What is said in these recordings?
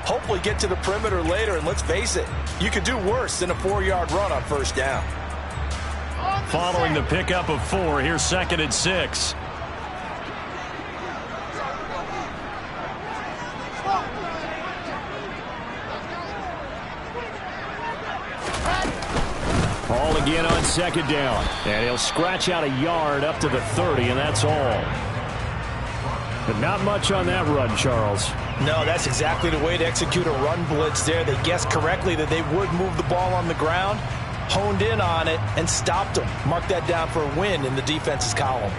hopefully get to the perimeter later, and let's face it, you could do worse than a 4-yard run on first down. Following the pickup of 4, here's 2nd and 6. Ball again on 2nd down. And he'll scratch out a yard up to the 30, and that's all. But not much on that run, Charles. No, that's exactly the way to execute a run blitz there. They guessed correctly that they would move the ball on the ground, honed in on it, and stopped them. Mark that down for a win in the defense's column.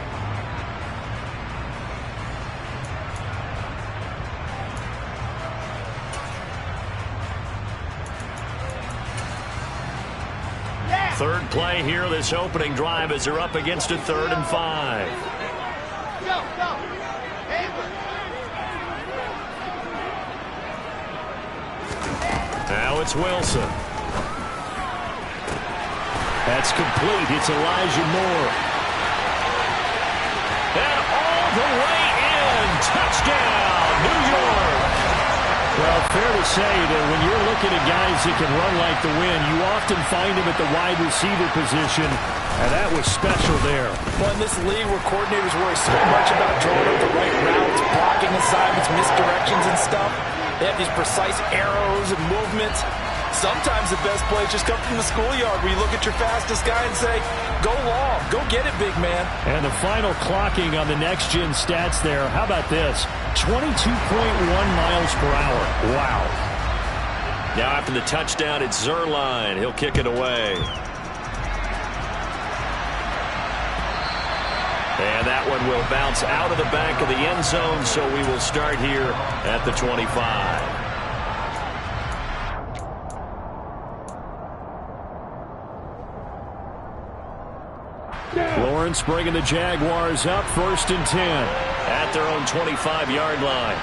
Third play here, this opening drive, as they're up against a 3rd and 5. Now it's Wilson. That's complete. It's Elijah Moore. And all the way in. Touchdown, New York. Well, fair to say that when you're looking at guys that can run like the wind, you often find them at the wide receiver position, and that was special there. Well, in this league where coordinators worry so much about drawing up the right routes, blocking assignments, misdirections and stuff, they have these precise arrows and movements. Sometimes the best plays just come from the schoolyard where you look at your fastest guy and say, go long, go get it, big man. And the final clocking on the next-gen stats there, how about this? 22.1 miles per hour. Wow. Now after the touchdown, it's Zuerlein. He'll kick it away. And that one will bounce out of the back of the end zone, so we will start here at the 25. Lawrence bringing the Jaguars up, 1st and 10 at their own 25-yard line.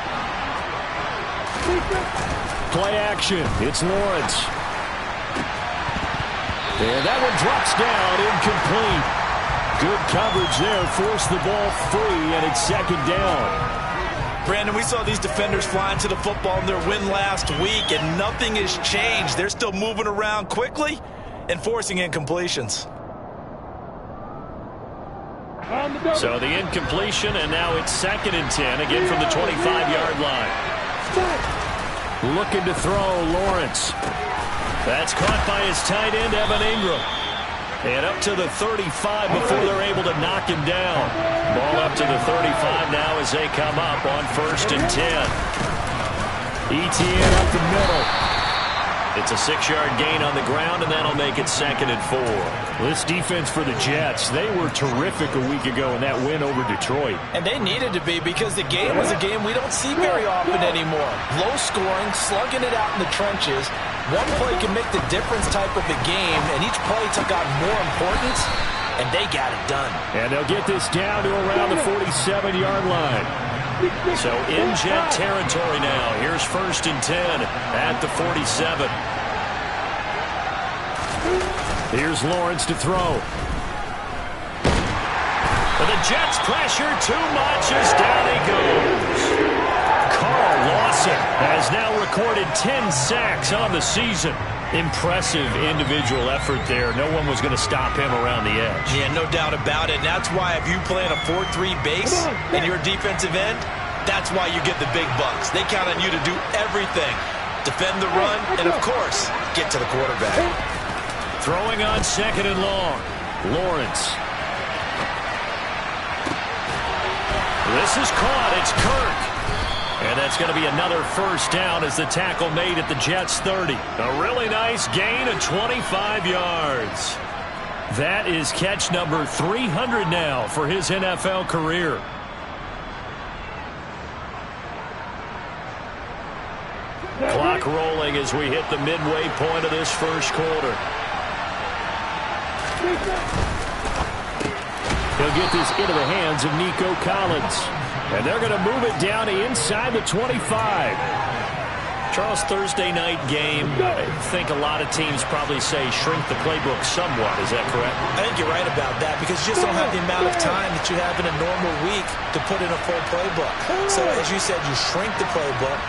Play action. It's Lawrence. And that one drops down, incomplete. Good coverage there, forced the ball free, and it's 2nd down. Brandon, we saw these defenders flying to the football in their win last week, and nothing has changed. They're still moving around quickly and forcing incompletions. So the incompletion, and now it's 2nd and 10, again from the 25-yard line. Looking to throw, Lawrence. That's caught by his tight end, Evan Ingram. And up to the 35 before they're able to knock him down. Ball up to the 35 now as they come up on 1st and 10. ETN up the middle. It's a 6-yard gain on the ground, and that'll make it 2nd and 4. This defense for the Jets, they were terrific a week ago in that win over Detroit. And they needed to be, because the game was a game we don't see very often anymore. Low scoring, slugging it out in the trenches. One play can make the difference type of a game, and each play took on more importance, and they got it done. And they'll get this down to around the 47-yard line. So in Jet territory now. Here's 1st and 10 at the 47. Here's Lawrence to throw. And the Jets pressure too much as down he goes. Carl Lawson has now recorded 10 sacks on the season. Impressive individual effort there. No one was going to stop him around the edge. Yeah, no doubt about it. And that's why if you play in a 4-3 base and you're a defensive end, that's why you get the big bucks. They count on you to do everything. Defend the run and, of course, get to the quarterback. Throwing on 2nd and long. Lawrence. This is caught. It's Kirk. And that's going to be another 1st down as the tackle made at the Jets' 30. A really nice gain of 25 yards. That is catch number 300 now for his NFL career. Clock rolling as we hit the midway point of this first quarter. He'll get this into the hands of Nico Collins. And they're going to move it down to inside the 25. Charles, Thursday night game, I think a lot of teams probably say shrink the playbook somewhat. Is that correct? I think you're right about that, because you just don't have the amount of time that you have in a normal week to put in a full playbook. So as you said, you shrink the playbook,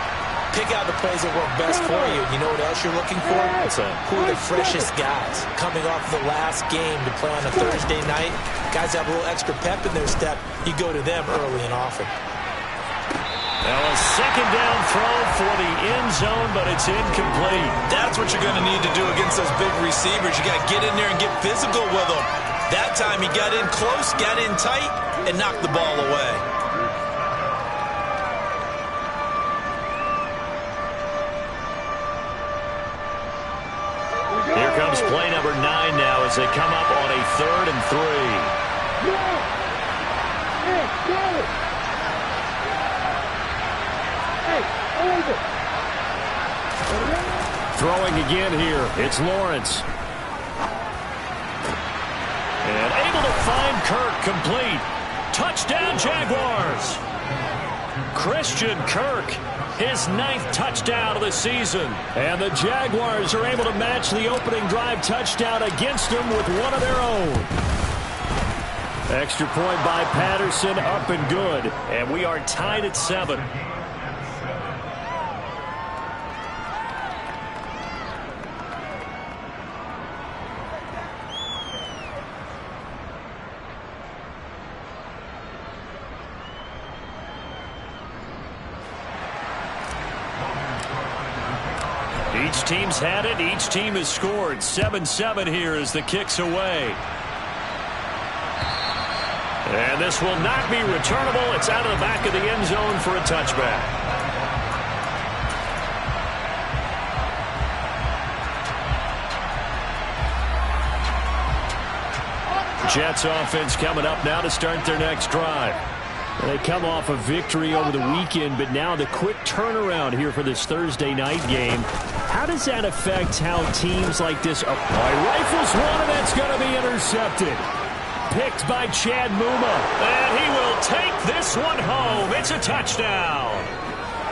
Pick out the plays that work best for you. You know what else you're looking for? What's that? Who are the freshest guys coming off the last game to play on a Thursday night? Guys have a little extra pep in their step. You go to them early and often. Now a second down throw for the end zone, but it's incomplete. That's what you're going to need to do against those big receivers. You got to get in there and get physical with them. That time he got in close, got in tight, and knocked the ball away. Here comes play number 9 now as they come up on a 3rd and 3. Throwing again here, it's Lawrence. And able to find Kirk complete. Touchdown Jaguars. Christian Kirk, his 9th touchdown of the season. And the Jaguars are able to match the opening drive touchdown against them with one of their own. Extra point by Patterson, up and good. And we are tied at 7. Each team's had it. Each team has scored. 7-7 here as the kick's away. And this will not be returnable. It's out of the back of the end zone for a touchback. Jets offense coming up now to start their next drive. They come off a victory over the weekend, but now the quick turnaround here for this Thursday night game. How does that affect how teams like this apply? Rifles one, and that's going to be intercepted. Picked by Chad Muma. And he will take this one home. It's a touchdown.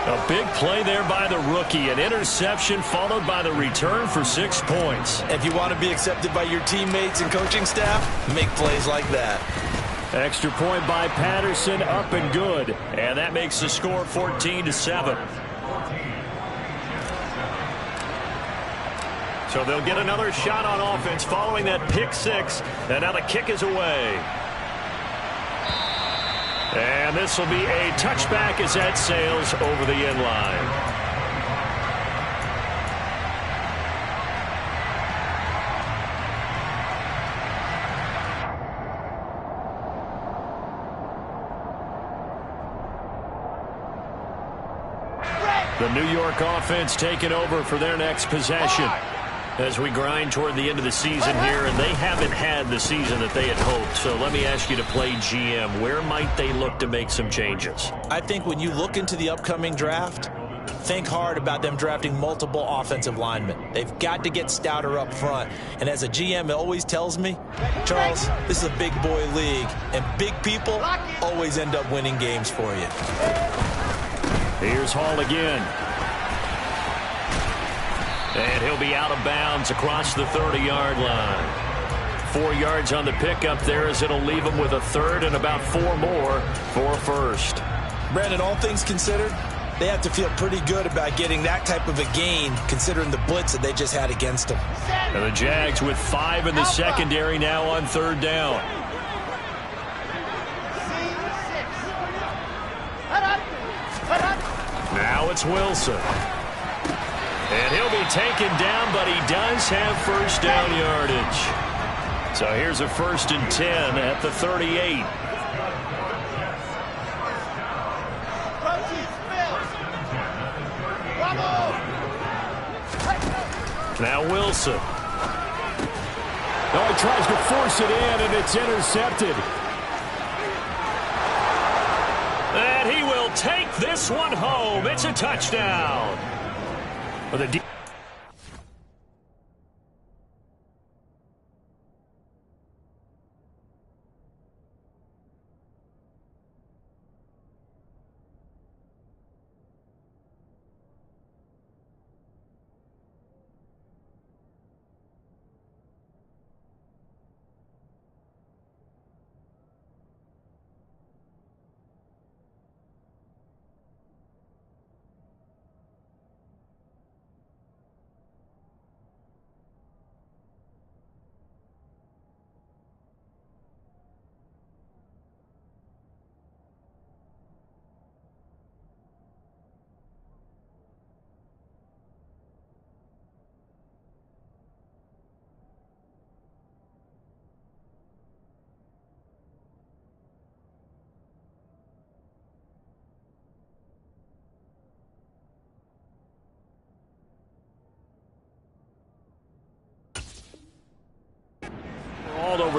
A big play there by the rookie. An interception followed by the return for 6 points. If you want to be accepted by your teammates and coaching staff, make plays like that. Extra point by Patterson, up and good. And that makes the score 14-7. So they'll get another shot on offense following that pick 6. And now the kick is away. And this will be a touchback as that sails over the end line. The New York offense taking over for their next possession as we grind toward the end of the season here, and they haven't had the season that they had hoped. So let me ask you to play GM. Where might they look to make some changes? I think when you look into the upcoming draft, think hard about them drafting multiple offensive linemen. They've got to get stouter up front. And as a GM, it always tells me, Charles, this is a big boy league, and big people always end up winning games for you. Here's Hall again. And he'll be out of bounds across the 30-yard line. 4 yards on the pickup there as it'll leave him with a third and about 4 more for a first. Brandon, all things considered, they have to feel pretty good about getting that type of a gain considering the blitz that they just had against them. And the Jags with 5 in the secondary now on 3rd down. Now it's Wilson. And he'll be taken down, but he does have first down yardage. So here's a 1st and 10 at the 38. Now Wilson. Oh, he tries to force it in, and it's intercepted. And he will take this one home. It's a touchdown. For the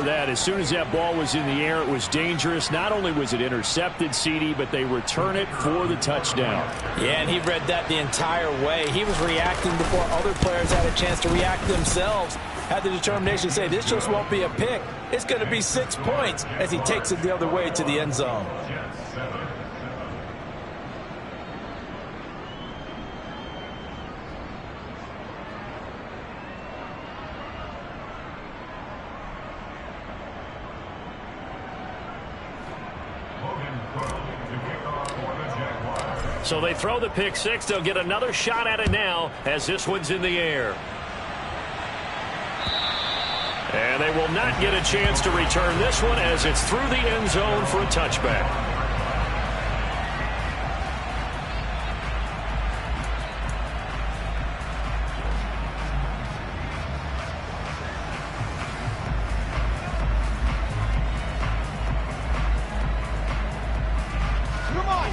that. As soon as that ball was in the air, it was dangerous. Not only was it intercepted, CD, but they return it for the touchdown. Yeah, and he read that the entire way. He was reacting before other players had a chance to react themselves. Had the determination to say, this just won't be a pick. It's going to be 6 points as he takes it the other way to the end zone. So they throw the pick six. They'll get another shot at it now as this one's in the air. And they will not get a chance to return this one as it's through the end zone for a touchback.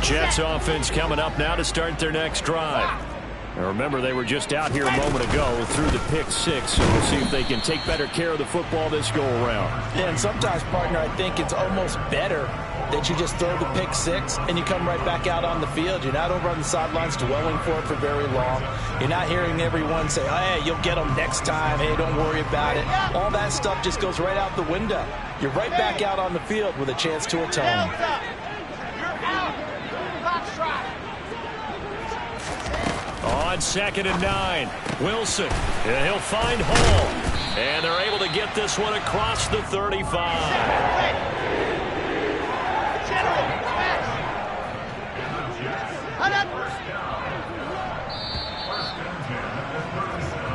Jets offense coming up now to start their next drive. Now remember, they were just out here a moment ago through the pick six, so we'll see if they can take better care of the football this go-around. Yeah, and sometimes, partner, I think it's almost better that you just throw the pick six and you come right back out on the field. You're not over on the sidelines dwelling for it for very long. You're not hearing everyone say, hey, you'll get them next time. Hey, don't worry about it. All that stuff just goes right out the window. You're right back out on the field with a chance to atone. On 2nd and 9, Wilson, and he'll find Hall, and they're able to get this one across the 35.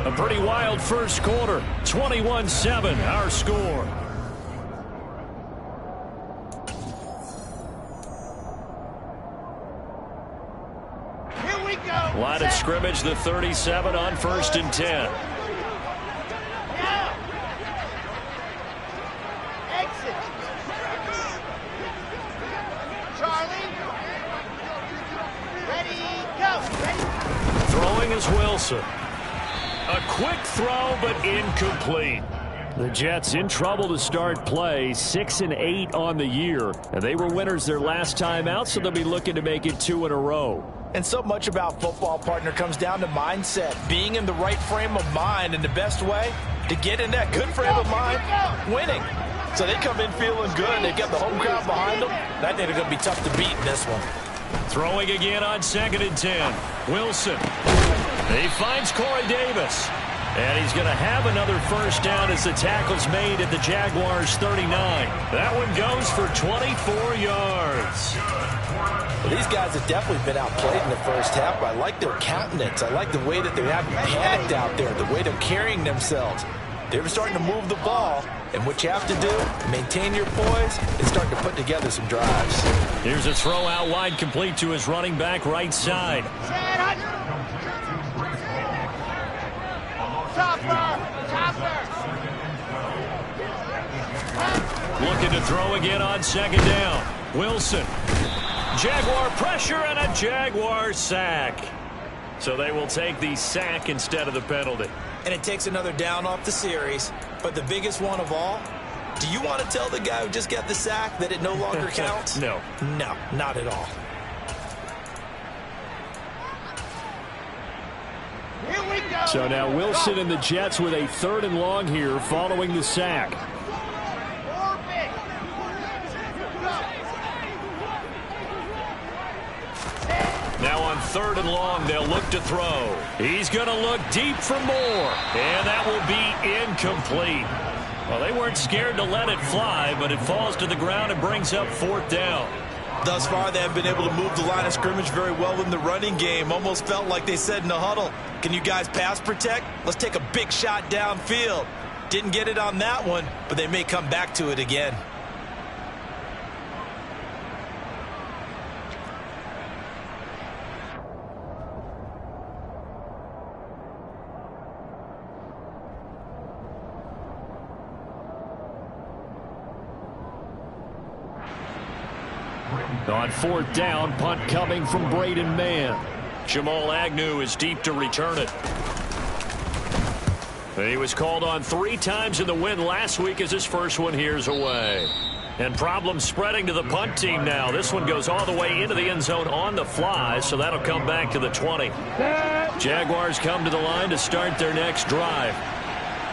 A pretty wild first quarter, 21-7, our score. Line of scrimmage, the 37 on 1st and 10. Exit. Charlie. Ready, go. Ready. Throwing is Wilson. A quick throw, but incomplete. The Jets in trouble to start play, 6-8 on the year. And they were winners their last time out, so they'll be looking to make it 2 in a row. And so much about football, partner, comes down to mindset. Being in the right frame of mind, and the best way to get in that good frame of mind, winning. So they come in feeling good. They get the home crowd behind them. I think they're going to be tough to beat in this one. Throwing again on 2nd and 10. Wilson. He finds Corey Davis. And he's going to have another first down as the tackle's made at the Jaguars' 39. That one goes for 24 yards. Well, these guys have definitely been outplayed in the first half, but I like their countenance. I like the way that they haven't panicked out there, the way they're carrying themselves. They're starting to move the ball, and what you have to do, maintain your poise, and start to put together some drives. Here's a throw out wide, complete to his running back right side. Looking to throw again on 2nd down. Wilson. Jaguar pressure and a Jaguar sack. So they will take the sack instead of the penalty. And it takes another down off the series. But the biggest one of all, do you want to tell the guy who just got the sack that it no longer counts? No. No, not at all. Here we go. So now Wilson and the Jets with a 3rd and long here following the sack. Now on 3rd and long, they'll look to throw. He's going to look deep for more. And that will be incomplete. Well, they weren't scared to let it fly, but it falls to the ground and brings up 4th down. Thus far, they have been able to move the line of scrimmage very well in the running game. Almost felt like they said in the huddle, can you guys pass protect? Let's take a big shot downfield. Didn't get it on that one, but they may come back to it again. On 4th down, punt coming from Braden Mann. Jamal Agnew is deep to return it. He was called on 3 times in the win last week as his first one here's away. And problems spreading to the punt team now. This one goes all the way into the end zone on the fly, so that'll come back to the 20. Jaguars come to the line to start their next drive.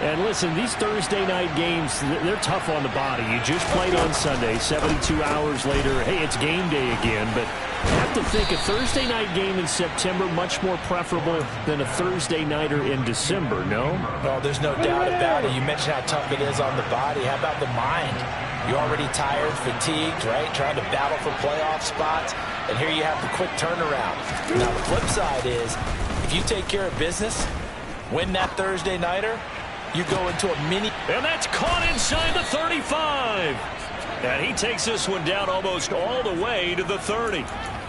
And listen, these Thursday night games, they're tough on the body. You just played on Sunday, 72 hours later. Hey, it's game day again, but I have to think a Thursday night game in September much more preferable than a Thursday nighter in December, no? No, there's no doubt about it. You mentioned how tough it is on the body. How about the mind? You're already tired, fatigued, right? Trying to battle for playoff spots. And here you have the quick turnaround. Now, the flip side is, if you take care of business, win that Thursday nighter, you go into a mini. And that's caught inside the 35. And he takes this one down almost all the way to the 30.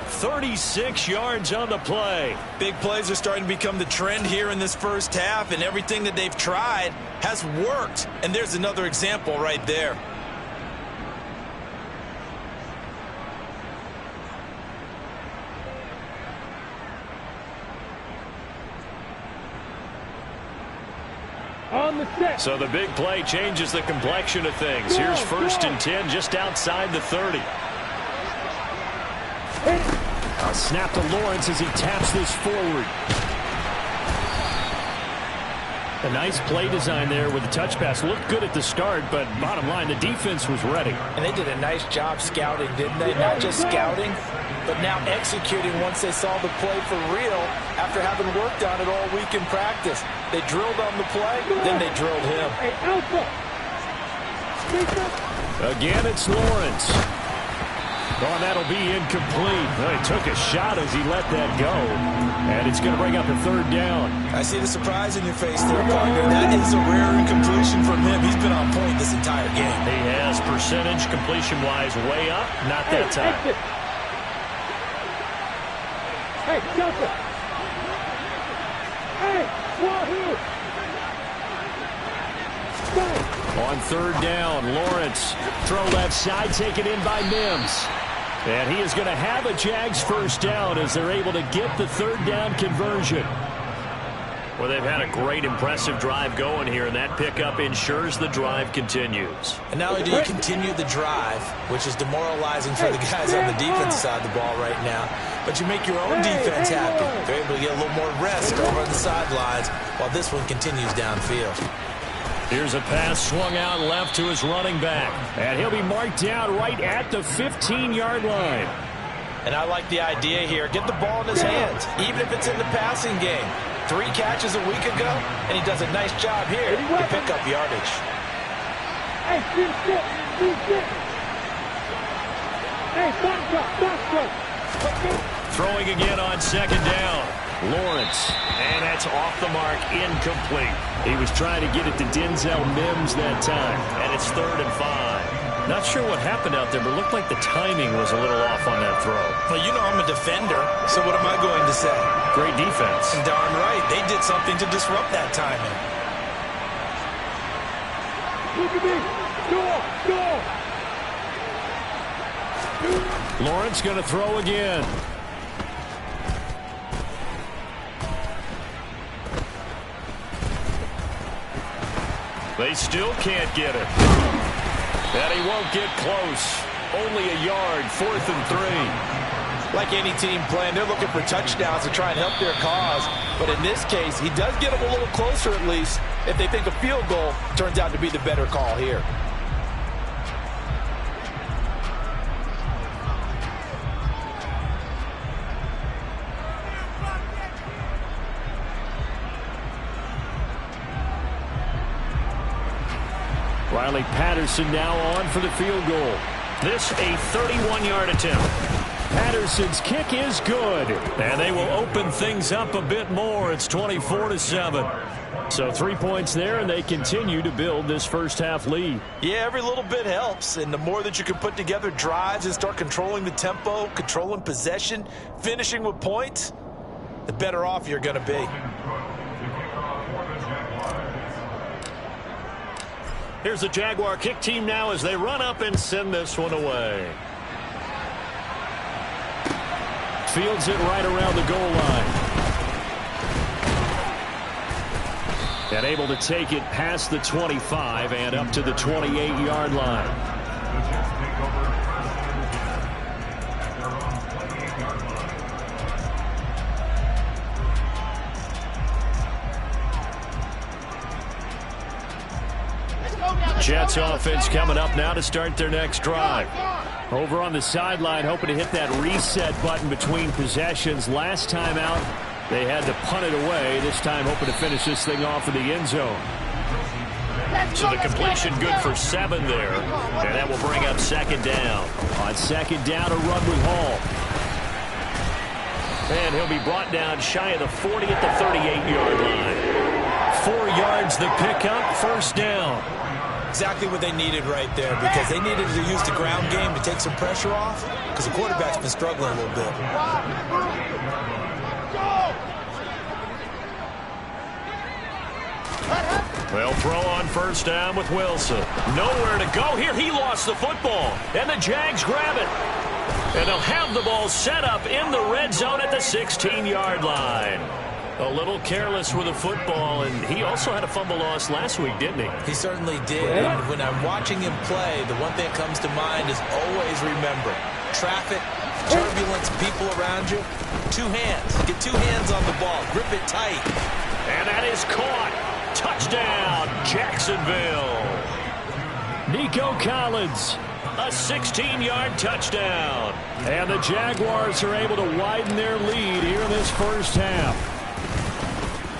36 yards on the play. Big plays are starting to become the trend here in this first half, and everything that they've tried has worked. And there's another example right there. So the big play changes the complexion of things. Here's 1st and 10 just outside the 30. A snap to Lawrence as he taps this forward. A nice play design there with the touch pass. Looked good at the start, but bottom line, the defense was ready. And they did a nice job scouting, didn't they? Not just scouting, but now executing once they saw the play for real after having worked on it all week in practice. They drilled on the play, then they drilled him. Again, it's Lawrence. Oh, and that'll be incomplete. Well, he took a shot as he let that go. And it's going to bring up a 3rd down. I see the surprise in your face there, partner. That is a rare incompletion from him. He's been on point this entire game. He has percentage completion-wise way up. Not that time. Hey, Delta! Hey, Wahoo! On 3rd down, Lawrence. Throw left side, taken in by Mims. And he is going to have a Jags 1st down as they're able to get the 3rd down conversion. Well, they've had a great, impressive drive going here, and that pickup ensures the drive continues. And not only do you continue the drive, which is demoralizing for the guys on the defense side of the ball right now, but you make your own defense happy. They're able to get a little more rest over on the sidelines while this one continues downfield. Here's a pass swung out left to his running back. And he'll be marked down right at the 15-yard line. And I like the idea here. Get the ball in his hands, even if it's in the passing game. 3 catches a week ago, and he does a nice job here to pick up yardage. Hey, Throwing again on 2nd down. Lawrence, and that's off the mark, incomplete. He was trying to get it to Denzel Mims that time. And it's 3rd and 5. Not sure what happened out there, but it looked like the timing was a little off on that throw. Well, you know I'm a defender, so what am I going to say? Great defense. And darn right, they did something to disrupt that timing. Look at me! Go! Lawrence going to throw again. They still can't get it. And he won't get close. Only a yard, 4th and 3. Like any team playing, they're looking for touchdowns to try and help their cause. But in this case, he does get them a little closer at least if they think a field goal turns out to be the better call here. Riley Patterson now on for the field goal. This a 31-yard attempt. Patterson's kick is good. And they will open things up a bit more. It's 24-7. So 3 points there, and they continue to build this first half lead. Yeah, every little bit helps. And the more that you can put together drives and start controlling the tempo, controlling possession, finishing with points, the better off you're going to be. Here's the Jaguar kick team now as they run up and send this one away. Fields it right around the goal line. And able to take it past the 25 and up to the 28-yard line. Jets offense coming up now to start their next drive. Over on the sideline, hoping to hit that reset button between possessions. Last time out, they had to punt it away. This time, hoping to finish this thing off in the end zone. So the completion good for 7 there. And that will bring up second down. On second down to Rudley Hall. And he'll be brought down shy of the 40 at the 38-yard line. 4 yards the pickup, first down. Exactly what they needed right there, because they needed to use the ground game to take some pressure off, because the quarterback's been struggling a little bit. Well, throw on first down with Wilson. Nowhere to go here. He lost the football, and the Jags grab it. And they'll have the ball set up in the red zone at the 16-yard line. A little careless with the football, and he also had a fumble loss last week, didn't he? He certainly did. And when I'm watching him play, the one thing that comes to mind is always remember, traffic, turbulence, people around you, 2 hands. Get 2 hands on the ball. Grip it tight. And that is caught. Touchdown, Jacksonville. Nico Collins. A 16-yard touchdown. And the Jaguars are able to widen their lead here in this first half.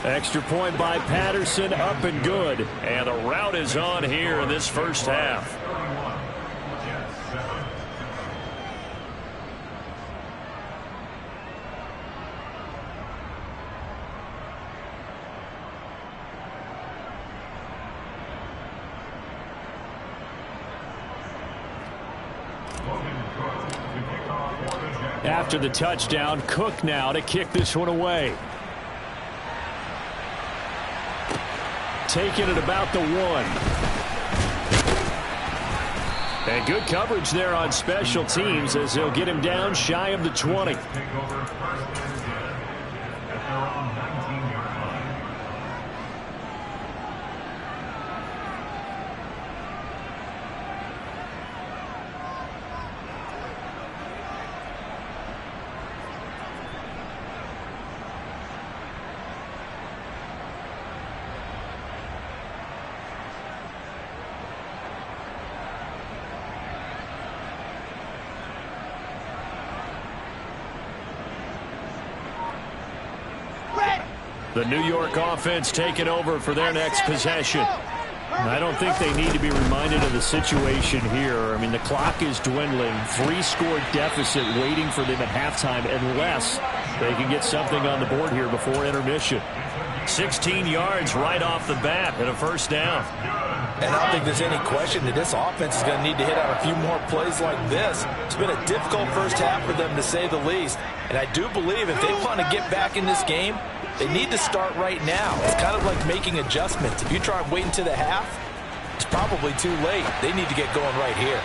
Extra point by Patterson, up and good. And the route is on here in this first half. After the touchdown, Cook now to kick this one away. Taking it about the 1. And good coverage there on special teams as they'll get him down shy of the 20. The New York offense taking over for their next possession. I don't think they need to be reminded of the situation here. I mean, the clock is dwindling. 3-score deficit waiting for them at halftime unless they can get something on the board here before intermission. 16 yards right off the bat and a first down. And I don't think there's any question that this offense is going to need to hit out a few more plays like this. It's been a difficult first half for them, to say the least. And I do believe if they want to get back in this game, they need to start right now. It's kind of like making adjustments. If you try and wait until the half, it's probably too late. They need to get going right here.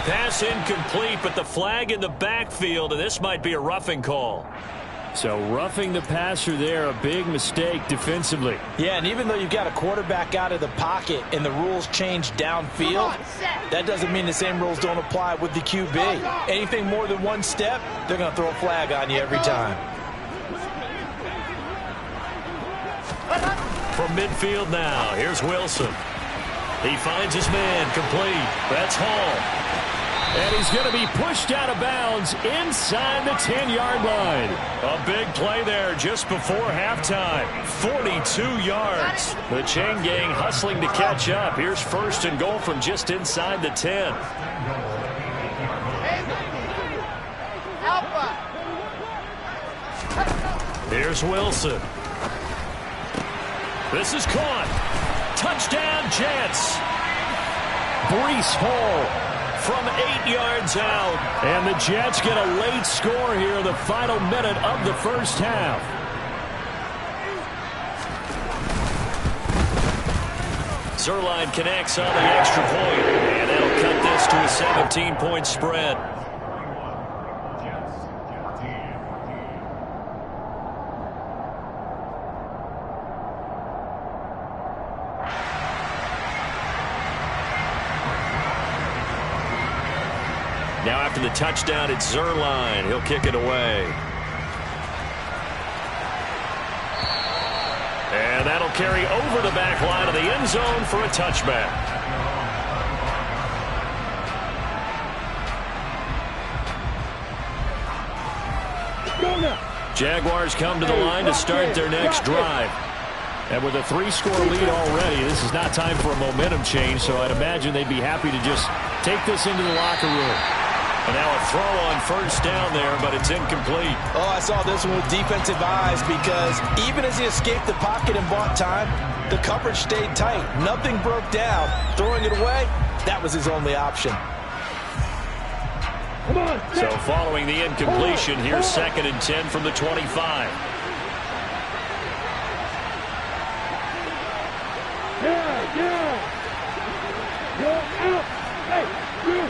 Pass incomplete, but the flag in the backfield, and this might be a roughing call. So roughing the passer there, a big mistake defensively. Yeah, and even though you've got a quarterback out of the pocket and the rules change downfield, that doesn't mean the same rules don't apply with the QB. Anything more than one step, they're going to throw a flag on you every time. From midfield now, here's Wilson. He finds his man, complete. That's Hall. And he's going to be pushed out of bounds inside the 10-yard line. A big play there just before halftime. 42 yards. The chain gang hustling to catch up. Here's first and goal from just inside the 10. Here's Wilson. This is caught. Touchdown, Jets. Breece Hall from 8 yards out. And the Jets get a late score here in the final minute of the first half. Zuerlein connects on the extra point, and that'll cut this to a 17-point spread. After the touchdown, it's Zuerlein. He'll kick it away. And that'll carry over the back line of the end zone for a touchback. Jaguars come to the line to start their next drive. And with a 3-score lead already, this is not time for a momentum change, so I'd imagine they'd be happy to just take this into the locker room. And now a throw on first down there, but it's incomplete. Oh, I saw this one with defensive eyes because even as he escaped the pocket and bought time, the coverage stayed tight. Nothing broke down. Throwing it away, that was his only option. Come on. So following the incompletion, here's 2nd and 10 from the 25. Yeah. Go out. Hey, you.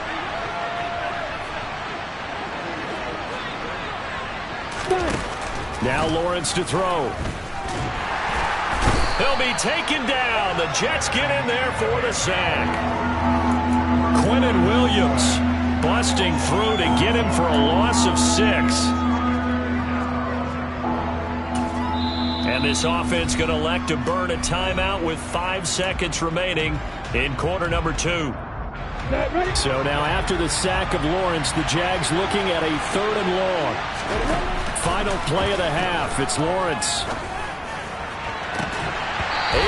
Now Lawrence to throw. He'll be taken down. The Jets get in there for the sack. Quinnen Williams busting through to get him for a loss of 6. And this offense going to elect to burn a timeout with 5 seconds remaining in quarter number 2. So now after the sack of Lawrence, the Jags looking at a 3rd and long. Final play of the half. It's Lawrence.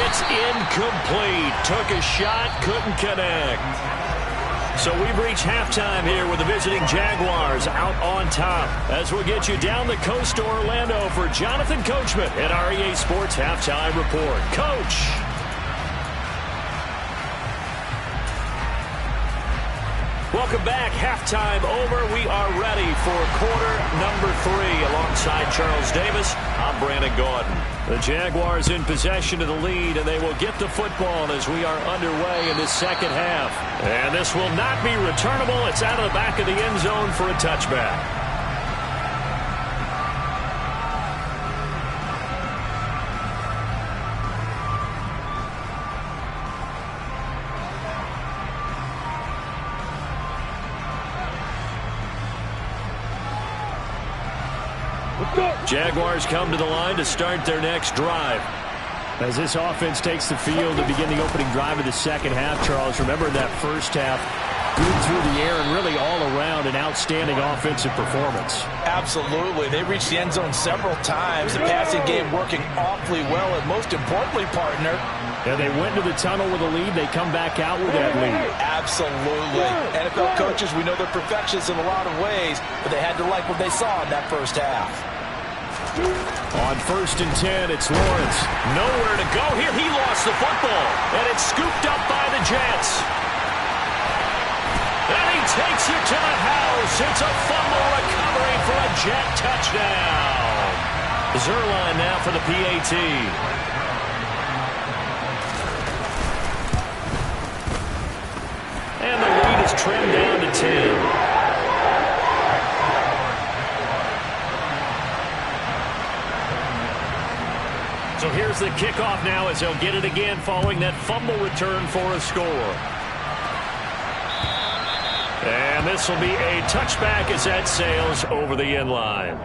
It's incomplete. Took a shot, couldn't connect. So we've reached halftime here with the visiting Jaguars out on top. As we'll get you down the coast to Orlando for Jonathan Coachman at our EA Sports Halftime Report. Coach. Welcome back. Halftime over. We are ready for quarter number 3. Alongside Charles Davis, I'm Brandon Gaudin. The Jaguars in possession of the lead, and they will get the football as we are underway in this second half. And this will not be returnable. It's out of the back of the end zone for a touchback. Jaguars come to the line to start their next drive. As this offense takes the field to begin the opening drive of the second half, Charles, remember that first half, good through the air and really all around an outstanding offensive performance. Absolutely. They reached the end zone several times. The passing game working awfully well, and most importantly, partner, yeah, they went to the tunnel with a lead. They come back out with that lead. Absolutely. NFL coaches, we know they're perfectionists in a lot of ways, but they had to like what they saw in that first half. On 1st and 10, it's Lawrence. Nowhere to go here. He lost the football, and it's scooped up by the Jets. And he takes it to the house. It's a fumble recovery for a Jet touchdown. Zuerlein now for the PAT. And the lead is trimmed down to 10. So here's the kickoff now as they'll get it again following that fumble return for a score. And this will be a touchback as that sails over the end line.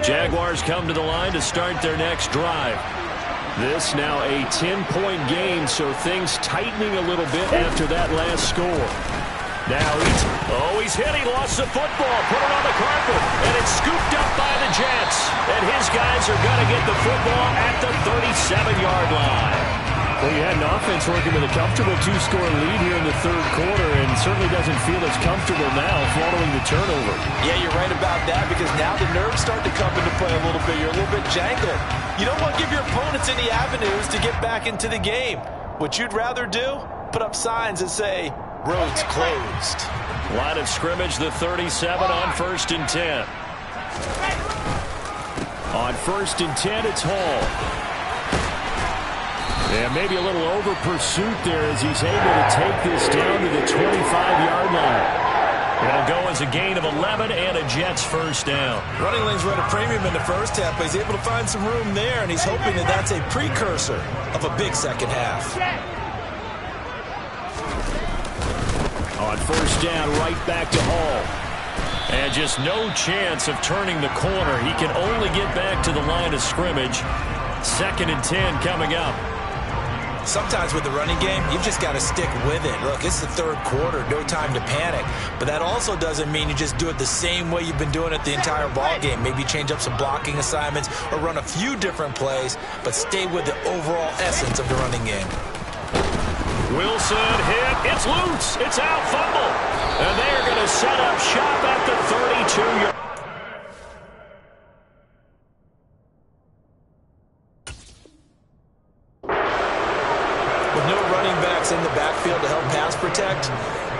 Jaguars come to the line to start their next drive. This now a 10-point game, so things tightening a little bit after that last score. Now he's hit. He lost the football. Put it on the carpet. And it's scooped up by the Jets. And his guys are going to get the football at the 37-yard line. Well, you had an offense working with a comfortable 2-score lead here in the third quarter, and certainly doesn't feel as comfortable now following the turnover. Yeah, you're right about that, because now the nerves start to come into play a little bit. You're a little bit jangled. You don't want to give your opponents any avenues to get back into the game. What you'd rather do? Put up signs that say, roads closed. Line of scrimmage, the 37 on 1st and 10. On 1st and 10, it's Hall. And maybe a little over pursuit there as he's able to take this down to the 25-yard line. It'll go as a gain of 11 and a Jets first down. Running lanes run a premium in the first half, but he's able to find some room there, and he's hoping that that's a precursor of a big second half. On first down, right back to Hall. And just no chance of turning the corner. He can only get back to the line of scrimmage. 2nd and 10 coming up. Sometimes with the running game, you've just got to stick with it. Look, it's the third quarter, no time to panic. But that also doesn't mean you just do it the same way you've been doing it the entire ball game. Maybe change up some blocking assignments or run a few different plays, but stay with the overall essence of the running game. Wilson hit. It's loose. It's out. Fumble. And they are going to set up shop at the 32-yard. With no running backs in the backfield to help pass protect,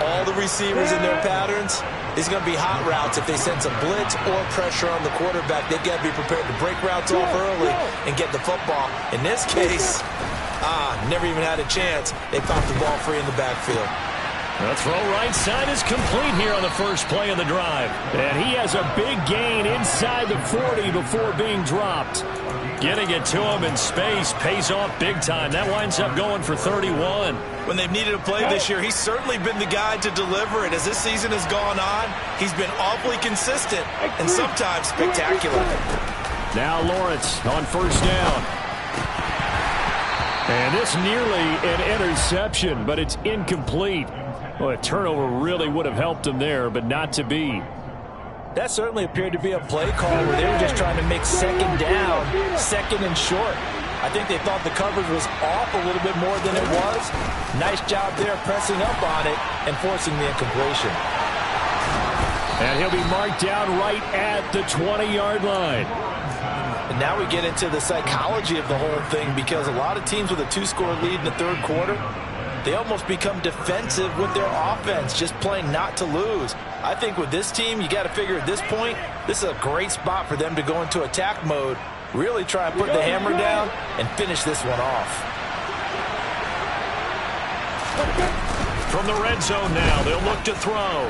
all the receivers in their patterns, these are going to be hot routes if they sense a blitz or pressure on the quarterback. They've got to be prepared to break routes off early and get the football. In this case, never even had a chance. They popped the ball free in the backfield. The throw right side is complete here on the first play of the drive. And he has a big gain inside the 40 before being dropped. Getting it to him in space pays off big time. That winds up going for 31. When they've needed a play this year, he's certainly been the guy to deliver it. As this season has gone on, he's been awfully consistent and sometimes spectacular. Now Lawrence on first down. And this nearly an interception, but it's incomplete. Well, a turnover really would have helped him there, but not to be. That certainly appeared to be a play call where they were just trying to make second down, second and short. I think they thought the coverage was off a little bit more than it was. Nice job there pressing up on it and forcing the incompletion. And he'll be marked down right at the 20-yard line. And now we get into the psychology of the whole thing, because a lot of teams with a 2-score lead in the third quarter, they almost become defensive with their offense, just playing not to lose. I think with this team, you got to figure at this point, this is a great spot for them to go into attack mode, really try and put the hammer down and finish this one off. From the red zone now, they'll look to throw.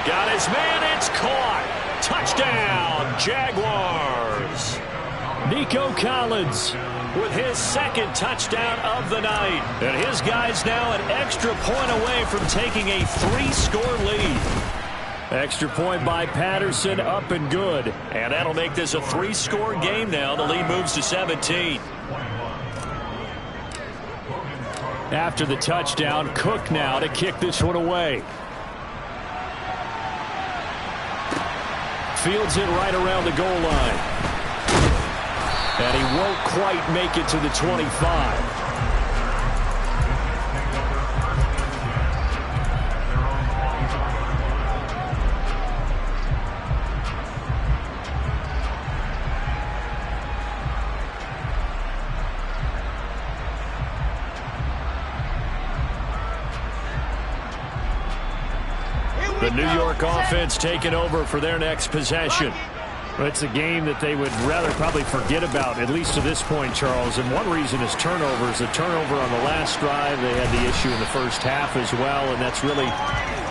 Got his man, it's caught. Touchdown, Jaguars. Nico Collins with his second touchdown of the night. And his guys now an extra point away from taking a 3-score lead. Extra point by Patterson, up and good. And that'll make this a 3-score game now. The lead moves to 17. After the touchdown, Cook now to kick this one away. Fields it right around the goal line. And he won't quite make it to the 25. The New York offense taking over for their next possession. It's a game that they would rather probably forget about, at least to this point, Charles. And one reason is turnovers. A turnover on the last drive. They had the issue in the first half as well, and that's really,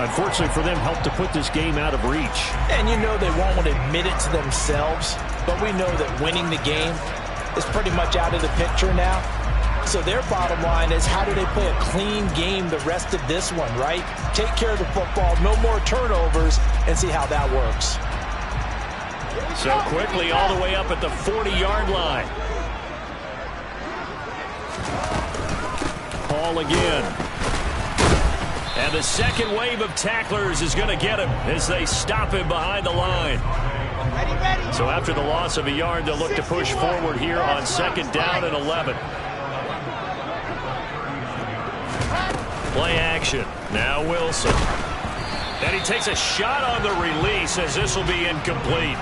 unfortunately for them, helped to put this game out of reach. And you know they won't want to admit it to themselves, but we know that winning the game is pretty much out of the picture now. So their bottom line is, how do they play a clean game the rest of this one, right? Take care of the football, no more turnovers, and see how that works. So quickly all the way up at the 40-yard line. Hall again. And the second wave of tacklers is going to get him as they stop him behind the line. So after the loss of a yard, they'll look to push forward here on 2nd down and 11. Play action. Now Wilson. And he takes a shot on the release as this will be incomplete.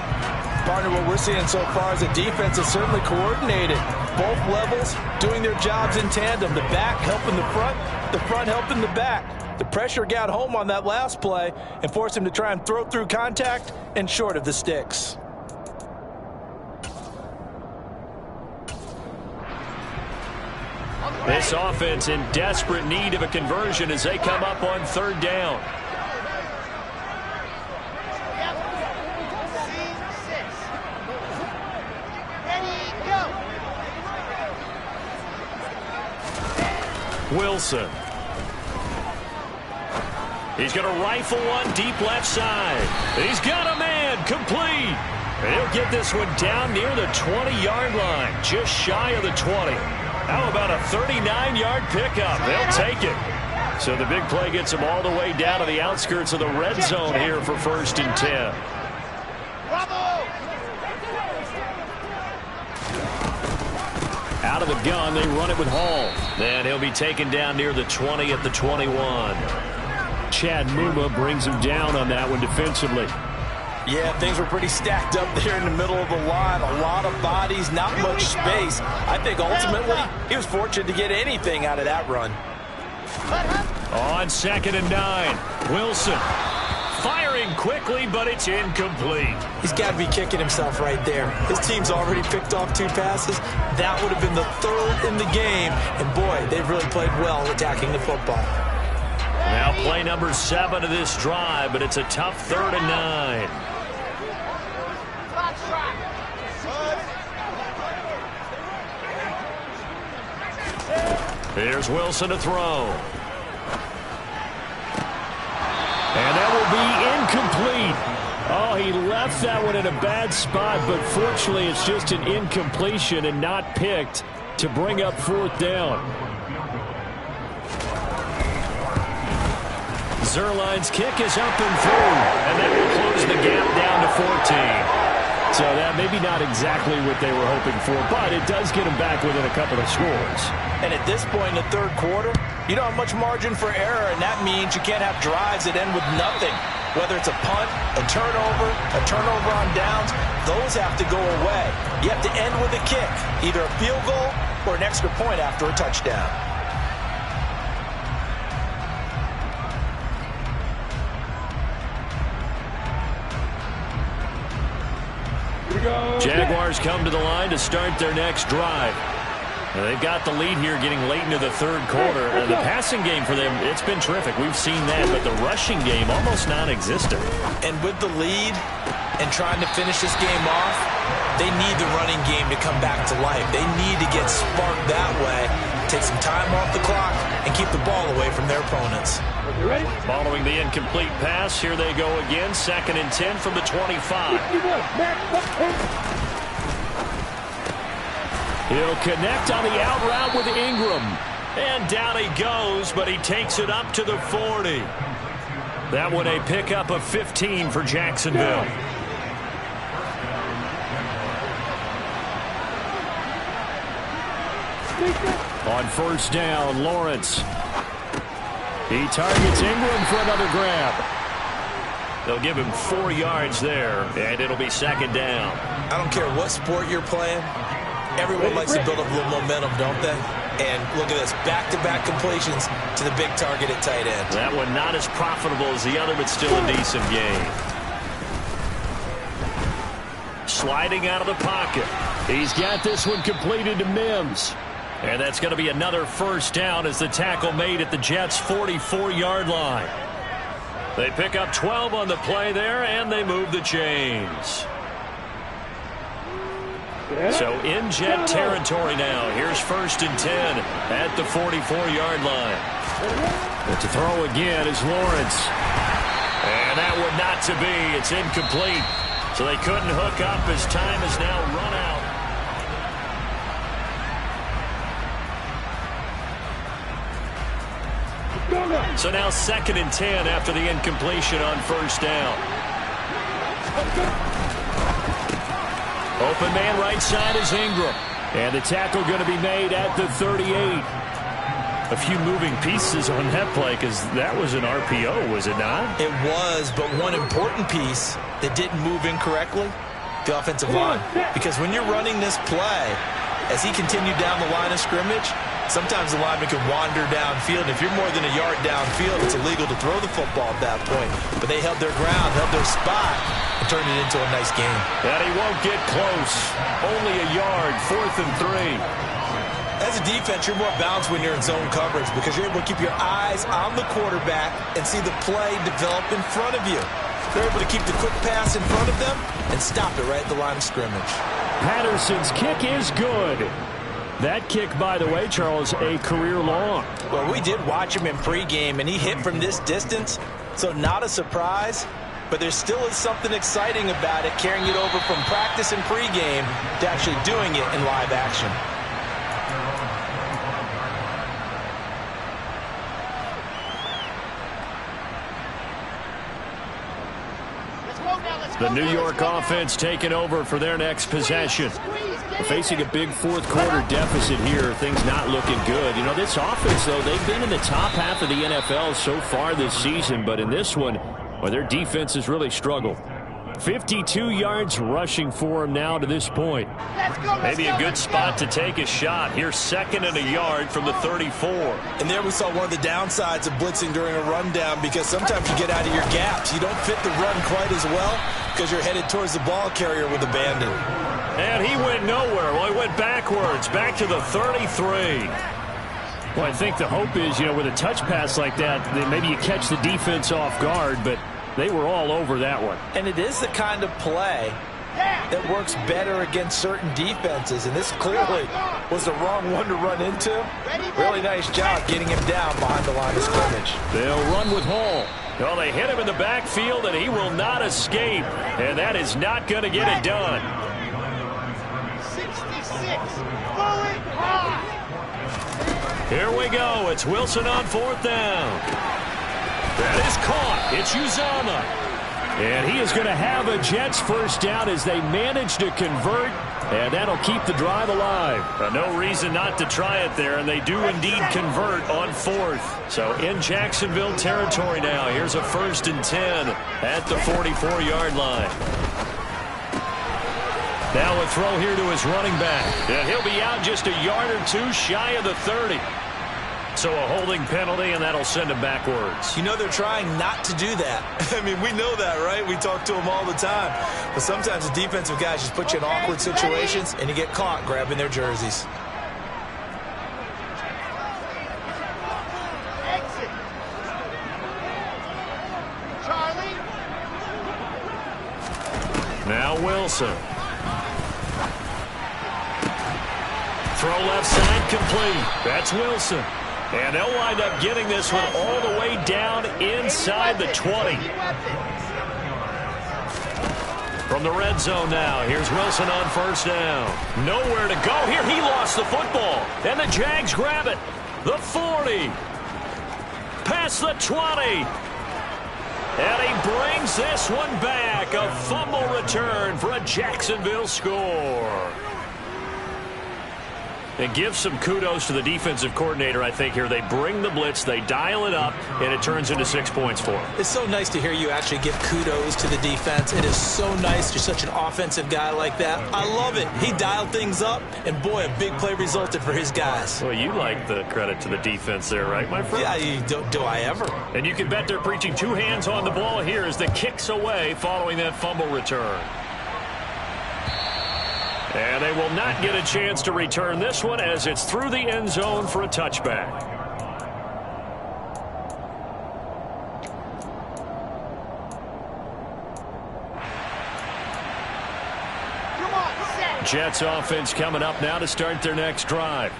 Partner, what we're seeing so far is the defense is certainly coordinated. Both levels doing their jobs in tandem. The back helping the front helping the back. The pressure got home on that last play and forced him to try and throw through contact and short of the sticks. This offense in desperate need of a conversion as they come up on third down. Wilson. He's going to rifle one deep left side. He's got a man complete. And he'll get this one down near the 20-yard line, just shy of the 20. How about a 39-yard pickup? They'll take it. So the big play gets them all the way down to the outskirts of the red zone here for 1st and 10. Out of the gun, they run it with Hall. And he'll be taken down near the 20 at the 21. Chad Muma brings him down on that one defensively. Yeah, things were pretty stacked up there in the middle of the line. A lot of bodies, not much space. I think ultimately he was fortunate to get anything out of that run. On 2nd and 9, Wilson firing quickly, but it's incomplete. He's got to be kicking himself right there. His team's already picked off 2 passes. That would have been the 3rd in the game. And boy, they've really played well attacking the football. Now play number 7 of this drive, but it's a tough 3rd and 9. Here's Wilson to throw. And that will be incomplete. Oh, he left that one in a bad spot, but fortunately it's just an incompletion and not picked to bring up 4th down. Zuerlein's kick is up and through, and that will close the gap down to 14. So that maybe not exactly what they were hoping for, but it does get them back within a couple of scores. And at this point in the 3rd quarter, you don't have much margin for error, and that means you can't have drives that end with nothing. Whether it's a punt, a turnover on downs, those have to go away. You have to end with a kick, either a field goal or an extra point after a touchdown. Jaguars come to the line to start their next drive. They've got the lead here getting late into the 3rd quarter. The passing game for them, it's been terrific. We've seen that, but the rushing game almost non-existent. And with the lead and trying to finish this game off, they need the running game to come back to life. They need to get sparked that way, take some time off the clock, and keep the ball away from their opponents. Following the incomplete pass, here they go again. 2nd and 10 from the 25. He'll connect on the out route with Ingram. And down he goes, but he takes it up to the 40. That one a pickup of 15 for Jacksonville. On 1st down, Lawrence. He targets Ingram for another grab. They'll give him 4 yards there, and it'll be 2nd down. I don't care what sport you're playing. Everyone likes to build up a little momentum, don't they? And look at this, back-to-back completions to the big target at tight end. That one not as profitable as the other, but still a decent gain. Sliding out of the pocket. He's got this one completed to Mims. And that's going to be another 1st down as the tackle made at the Jets' 44-yard line. They pick up 12 on the play there, and they move the chains. So in Jet territory now. Here's 1st and 10 at the 44-yard line. But to throw again is Lawrence. And that one not to be. It's incomplete. So they couldn't hook up as time is now run out. So now 2nd and 10 after the incompletion on 1st down. Open man right side is Ingram. And the tackle going to be made at the 38. A few moving pieces on that play because that was an RPO, was it not? It was, but one important piece that didn't move incorrectly, the offensive line. Because when you're running this play, as he continued down the line of scrimmage, sometimes the lineman can wander downfield. If you're more than a yard downfield, it's illegal to throw the football at that point. But they held their ground, held their spot, and turned it into a nice game. And he won't get close. Only a yard, 4th and 3. As a defense, you're more balanced when you're in zone coverage because you're able to keep your eyes on the quarterback and see the play develop in front of you. They're able to keep the quick pass in front of them and stop it right at the line of scrimmage. Patterson's kick is good. That kick, by the way, Charles, a career long. Well, we did watch him in pregame, and he hit from this distance, so not a surprise. But there still is something exciting about it, carrying it over from practice and pregame to actually doing it in live action. The New York offense taking over for their next possession. Facing a big fourth-quarter deficit here, things not looking good. You know, this offense, though, they've been in the top half of the NFL so far this season, but in this one, well, their defense has really struggled. 52 yards rushing for him now to this point. Maybe a good spot to take a shot. Here's 2nd and a yard from the 34. And there we saw one of the downsides of blitzing during a rundown because sometimes you get out of your gaps. You don't fit the run quite as well because you're headed towards the ball carrier with abandon. And he went nowhere. Well, he went backwards, back to the 33. Well, I think the hope is, you know, with a touch pass like that, that maybe you catch the defense off guard, but they were all over that one. And it is the kind of play that works better against certain defenses, and this clearly was the wrong one to run into. Really nice job getting him down behind the line of scrimmage. They'll run with Hall. Well, they hit him in the backfield, and he will not escape, and that is not going to get it done. 66. Bullet high. Here we go. It's Wilson on 4th down. That is caught. It's Uzomah. And he is going to have a Jets first down as they manage to convert, and that'll keep the drive alive. No reason not to try it there, and they do indeed convert on 4th. So in Jacksonville territory now. Here's a 1st and 10 at the 44-yard line. Now a throw here to his running back. And he'll be out just a yard or two shy of the 30. So a holding penalty, and that'll send him backwards. You know, they're trying not to do that. I mean, we know that, right? We talk to them all the time. But sometimes the defensive guys just put you in awkward situations, and you get caught grabbing their jerseys. Exit. Charlie. Now Wilson. Throw left side complete. That's Wilson. And they'll wind up getting this one all the way down inside the 20. From the red zone now, here's Wilson on 1st down. Nowhere to go here. He lost the football. And the Jags grab it. The 40. Past the 20. And he brings this one back. A fumble return for a Jacksonville score. And give some kudos to the defensive coordinator, I think, here. They bring the blitz, they dial it up, and it turns into 6 points for them. It's so nice to hear you actually give kudos to the defense. It is so nice. You're such an offensive guy like that. I love it. He dialed things up, and boy, a big play resulted for his guys. Well, you like the credit to the defense there, right, my friend? Yeah, do I ever? And you can bet they're preaching 2 hands on the ball here as the kick's away following that fumble return. And they will not get a chance to return this one as it's through the end zone for a touchback. Jets offense coming up now to start their next drive.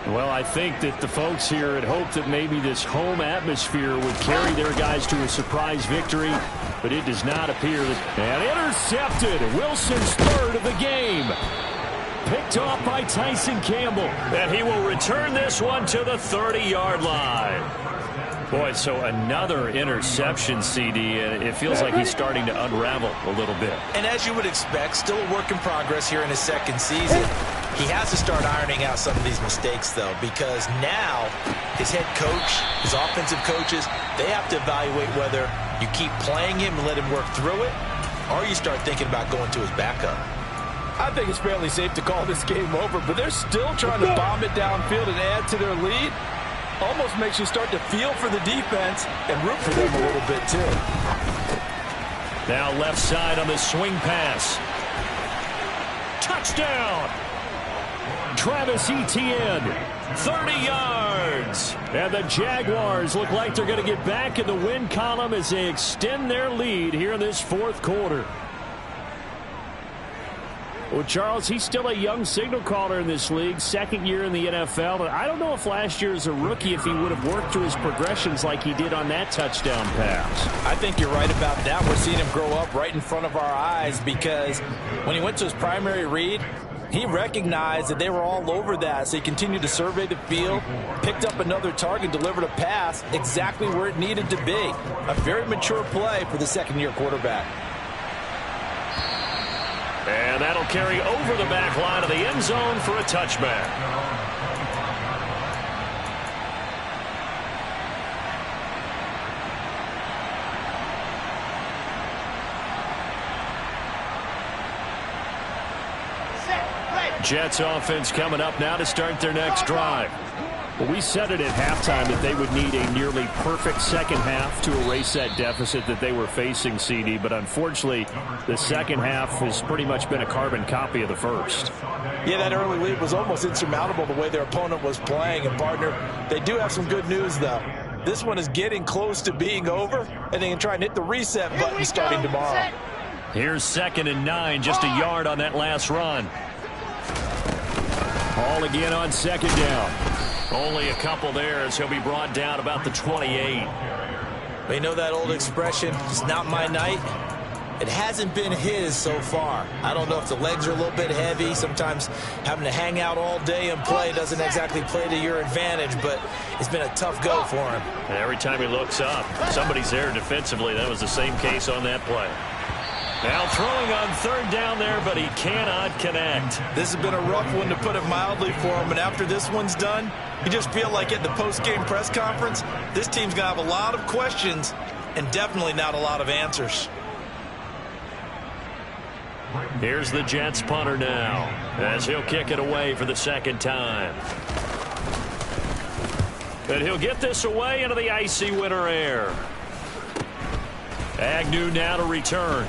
Well, I think that the folks here had hoped that maybe this home atmosphere would carry their guys to a surprise victory, but it does not appear that. And intercepted. Wilson's 3rd of the game. Picked off by Tyson Campbell. And he will return this one to the 30-yard line. Boy, so another interception, CD, and it feels like he's starting to unravel a little bit. And as you would expect, still a work in progress here in his 2nd season. He has to start ironing out some of these mistakes, though, because now his head coach, his offensive coaches, they have to evaluate whether you keep playing him and let him work through it, or you start thinking about going to his backup. I think it's fairly safe to call this game over, but they're still trying to bomb it downfield and add to their lead. Almost makes you start to feel for the defense and root for them a little bit, too. Now left side on the swing pass. Touchdown! Travis Etienne, 30 yards. And the Jaguars look like they're going to get back in the win column as they extend their lead here in this fourth quarter. Well, Charles, he's still a young signal caller in this league, second year in the NFL. But I don't know if last year as a rookie, if he would have worked through his progressions like he did on that touchdown pass. I think you're right about that. We're seeing him grow up right in front of our eyes because when he went to his primary read, he recognized that they were all over that, so he continued to survey the field, picked up another target, delivered a pass exactly where it needed to be. A very mature play for the second-year quarterback. And that'll carry over the back line of the end zone for a touchback. Jets offense coming up now to start their next drive. Well, we said it at halftime that they would need a nearly perfect second half to erase that deficit that they were facing, CD. But unfortunately, the second half has pretty much been a carbon copy of the first. Yeah, that early lead was almost insurmountable the way their opponent was playing. And, partner, they do have some good news, though. This one is getting close to being over, and they can try and hit the reset button starting tomorrow. Here's 2nd and 9, just a yard on that last run. All again on second down. Only a couple there as he'll be brought down about the 28. They know that old expression, it's not my night. It hasn't been his so far. I don't know if the legs are a little bit heavy. Sometimes having to hang out all day and play doesn't exactly play to your advantage, but it's been a tough go for him. And every time he looks up, somebody's there defensively. That was the same case on that play. Now throwing on third down there, but he cannot connect. This has been a rough one, to put it mildly, for him. And after this one's done, you just feel like at the post-game press conference, this team's going to have a lot of questions and definitely not a lot of answers. Here's the Jets punter now as he'll kick it away for the second time. And he'll get this away into the icy winter air. Agnew now to return.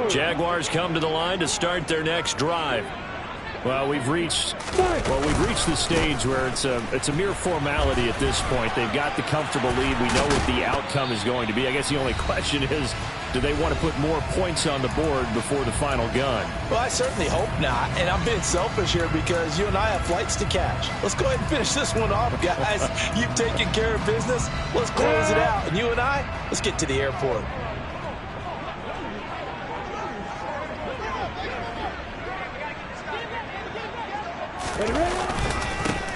Jaguars come to the line to start their next drive. Well, we've reached the stage where it's a mere formality at this point. They've got the comfortable lead. We know what the outcome is going to be. I guess the only question is, do they want to put more points on the board before the final gun? Well, I certainly hope not. And I'm being selfish here because you and I have flights to catch. Let's go ahead and finish this one off, guys. You've taken care of business. Let's close it out. And you and I, let's get to the airport.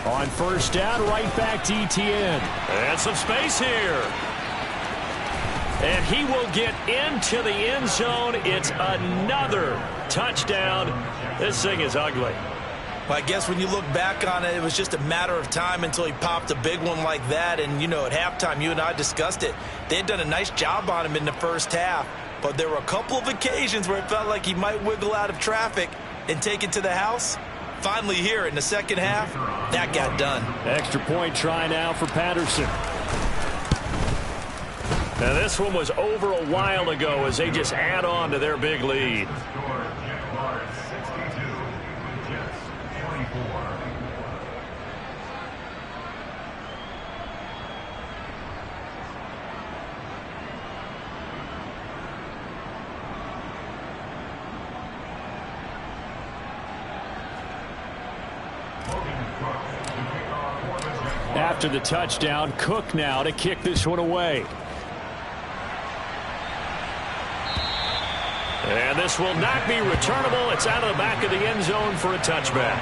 On first down, right back to Etienne. And some space here. And he will get into the end zone. It's another touchdown. This thing is ugly. Well, I guess when you look back on it, it was just a matter of time until he popped a big one like that. And, you know, at halftime, you and I discussed it. They had done a nice job on him in the first half. But there were a couple of occasions where it felt like he might wiggle out of traffic and take it to the house. Finally here in the second half, that got done. Extra point try now for Patterson. Now this one was over a while ago as they just add on to their big lead. After the touchdown, Cook now to kick this one away. And this will not be returnable. It's out of the back of the end zone for a touchback.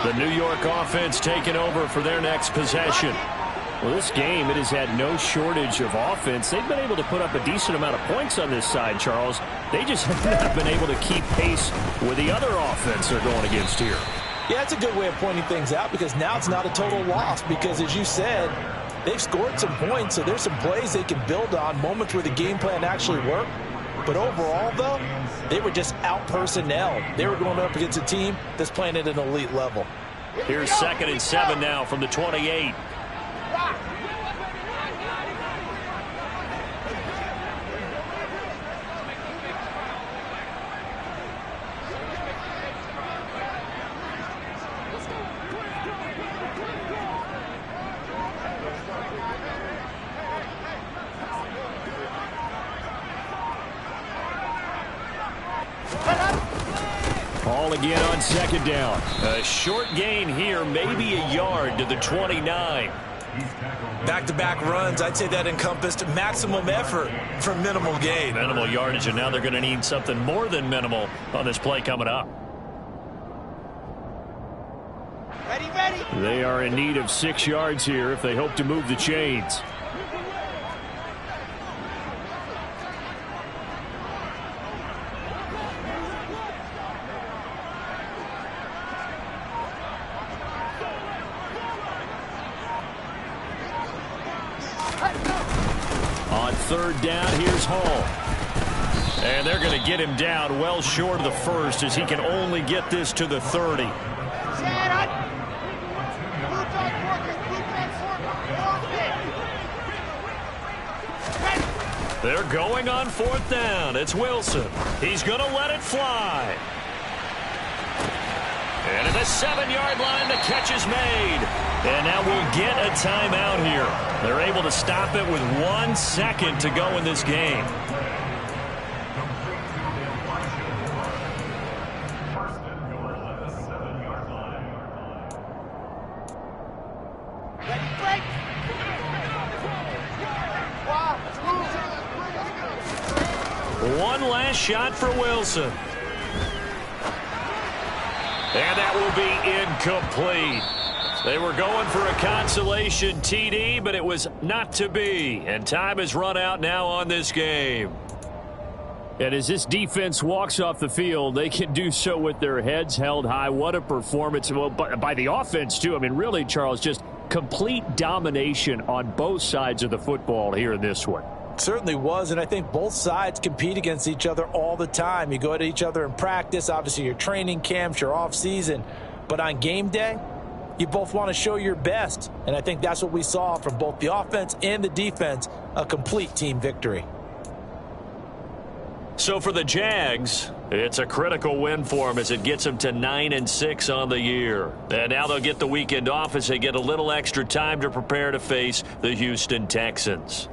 The New York offense taking over for their next possession. Well, this game, it has had no shortage of offense. They've been able to put up a decent amount of points on this side, Charles. They just have not been able to keep pace with the other offense they're going against here. Yeah, that's a good way of pointing things out because now it's not a total loss because, as you said, they've scored some points, so there's some plays they can build on, moments where the game plan actually worked. But overall, though, they were just out-personnel. They were going up against a team that's playing at an elite level. Here's 2nd and 7 now from the 28. Ball again on 2nd down. A short gain here, maybe a yard to the 29. Back-to-back runs, I'd say that encompassed maximum effort for minimal gain. Minimal yardage, and now they're going to need something more than minimal on this play coming up. Ready. They are in need of 6 yards here if they hope to move the chains. On 3rd down, here's Hall. And they're going to get him down well short of the first as he can only get this to the 30. They're going on 4th down. It's Wilson. He's going to let it fly. And at the 7-yard line, the catch is made. And now we'll get a timeout here. They're able to stop it with 1 second to go in this game. One last shot for Wilson. And that will be incomplete. They were going for a consolation TD, but it was not to be. And time has run out now on this game. And as this defense walks off the field, they can do so with their heads held high. What a performance. Well, by the offense, too. I mean, really, Charles, just complete domination on both sides of the football here in this one. Certainly was, and I think both sides compete against each other all the time. You go at each other in practice, obviously your training camps, your off season, but on game day, you both want to show your best, and I think that's what we saw from both the offense and the defense, a complete team victory. So for the Jags, it's a critical win for them as it gets them to 9-6 on the year. And now they'll get the weekend off as they get a little extra time to prepare to face the Houston Texans.